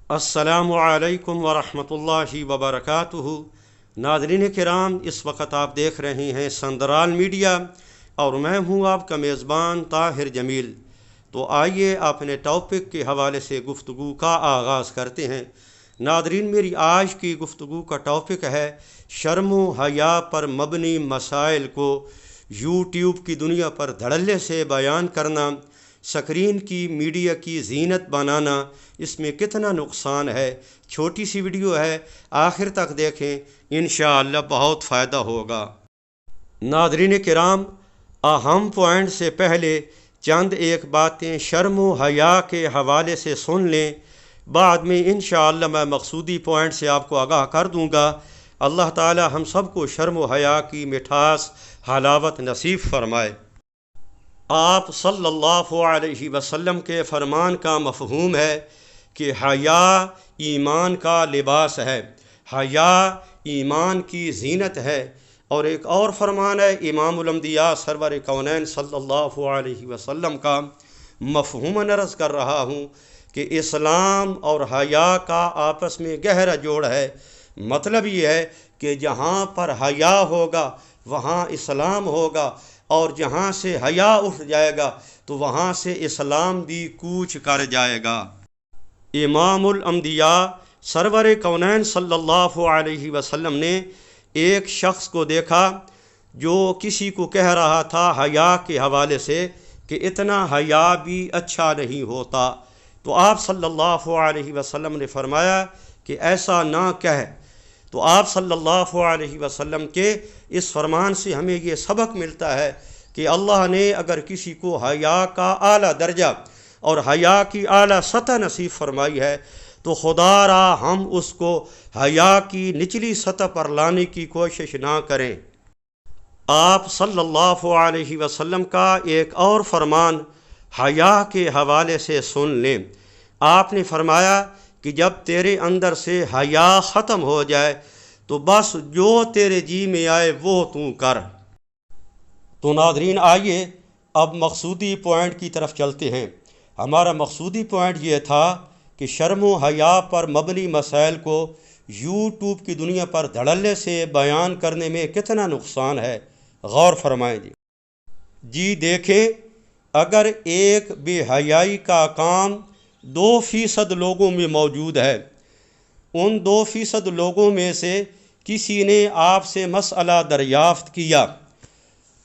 अस्सलामु अलैकुम वरहमतुल्लाहि वबरकातुहू। नाज़रीन किराम, इस वक्त आप देख रहे हैं संदराल मीडिया और मैं हूं आपका मेज़बान ताहिर जमील। तो आइए अपने टॉपिक के हवाले से गुफ्तगू का आगाज़ करते हैं। नाज़रीन, मेरी आज की गुफ्तगू का टॉपिक है शर्म व हया पर मबनी मसाइल को यूट्यूब की दुनिया पर धड़ल्ले से बयान करना, स्क्रीन की मीडिया की जीनत बनाना, इसमें कितना नुकसान है। छोटी सी वीडियो है, आखिर तक देखें, इंशाअल्लाह बहुत फ़ायदा होगा। नाज़रीन किराम, अहम पॉइंट से पहले चंद एक बातें शर्म व हया के हवाले से सुन लें, बाद में इंशाअल्लाह मैं मकसूदी पॉइंट से आपको आगाह कर दूँगा। अल्लाह ताला हम सबको शर्म व हया की मिठास हलावत नसीब फरमाए। आप सल्लल्लाहु अलैहि वसल्लम के फरमान का मफ़हूम है कि हया ईमान का लिबास है, हया ईमान की जीनत है। और एक और फरमान है इमामुल अंबिया सरवर कौनैन सल्लल्लाहु अलैहि वसल्लम का, मफ़हूम अर्ज़ कर रहा हूँ कि इस्लाम और हया का आपस में गहरा जोड़ है। मतलब ये है कि जहाँ पर हया होगा वहाँ इस्लाम होगा, और जहाँ से हया उठ जाएगा तो वहाँ से इस्लाम भी कूच कर जाएगा। इमामुल अंबिया सरवर कौनैन सल्लल्लाहु अलैहि वसल्लम ने एक शख्स को देखा जो किसी को कह रहा था हया के हवाले से कि इतना हया भी अच्छा नहीं होता। तो आप सल्लल्लाहु अलैहि वसल्लम ने फरमाया कि ऐसा ना कह। तो आप सल्लल्लाहु अलैहि वसल्लम के इस फरमान से हमें ये सबक मिलता है कि अल्लाह ने अगर किसी को हया का आला दर्जा और हया की आला सतह नसीब फरमाई है तो खुदारा हम उसको हया की निचली सतह पर लाने की कोशिश ना करें। आप सल्लल्लाहु अलैहि वसल्लम का एक और फरमान हया के हवाले से सुन लें। आपने फरमाया कि जब तेरे अंदर से हया ख़त्म हो जाए तो बस जो तेरे जी में आए वो तू कर। तो नाज़रीन, आइए अब मकसूदी पॉइंट की तरफ चलते हैं। हमारा मकसूदी पॉइंट ये था कि शर्म व हया पर मबनी मसाइल को यूट्यूब की दुनिया पर धड़ल्ले से बयान करने में कितना नुकसान है, गौर फरमाएं जी। देखें, अगर एक बेहयाई का काम 2% लोगों में मौजूद है, उन 2% लोगों में से किसी ने आपसे मसला दरियाफ़्त किया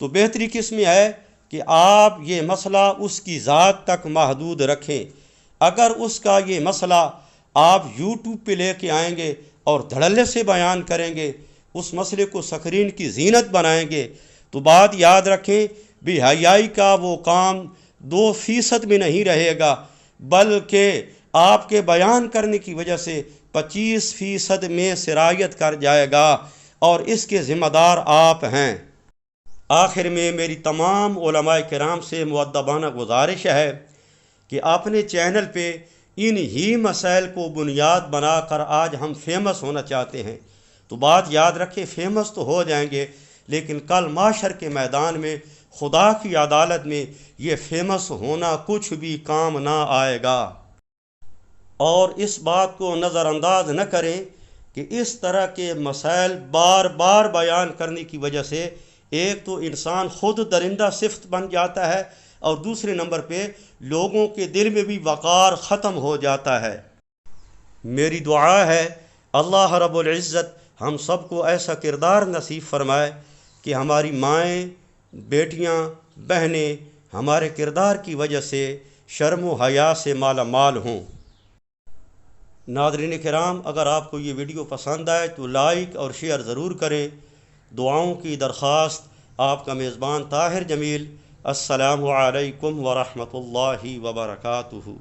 तो बेहतरी किस में है कि आप ये मसला उसकी ज़ात तक महदूद रखें। अगर उसका ये मसला आप यूट्यूब पे लेके आएंगे और धड़ल्ले से बयान करेंगे, उस मसले को स्क्रीन की जीनत बनाएंगे, तो बात याद रखें, बेहयाई का वो काम 2% में नहीं रहेगा, बल्कि आपके बयान करने की वजह से 25% में सिरायत कर जाएगा, और इसके ज़िम्मेदार आप हैं। आखिर में मेरी तमाम उलमाए किराम से मुअद्दबाना गुजारिश है कि अपने चैनल पे इन ही मसाइल को बुनियाद बनाकर आज हम फेमस होना चाहते हैं। तो बात याद रखें, फेमस तो हो जाएंगे लेकिन कल माशर के मैदान में खुदा की अदालत में ये फेमस होना कुछ भी काम ना आएगा। और इस बात को नज़रअंदाज न करें कि इस तरह के मसाइल बार बार बयान करने की वजह से एक तो इंसान खुद दरिंदा सिफ्त बन जाता है और दूसरे नंबर पे लोगों के दिल में भी वक़ार ख़त्म हो जाता है। मेरी दुआ है अल्लाह रब्बुल इज़्ज़त हम सबको ऐसा किरदार नसीब फरमाए कि हमारी माएँ, बेटियाँ, बहनें हमारे किरदार की वजह से शर्म व हया से माला माल हों। नाज़रीन किराम, अगर आपको ये वीडियो पसंद आए तो लाइक और शेयर ज़रूर करें। दुआओं की दरख्वास्त, आपका मेज़बान ताहिर जमील। अस्सलामु अलैकुम व रहमतुल्लाहि व बरकातुहू।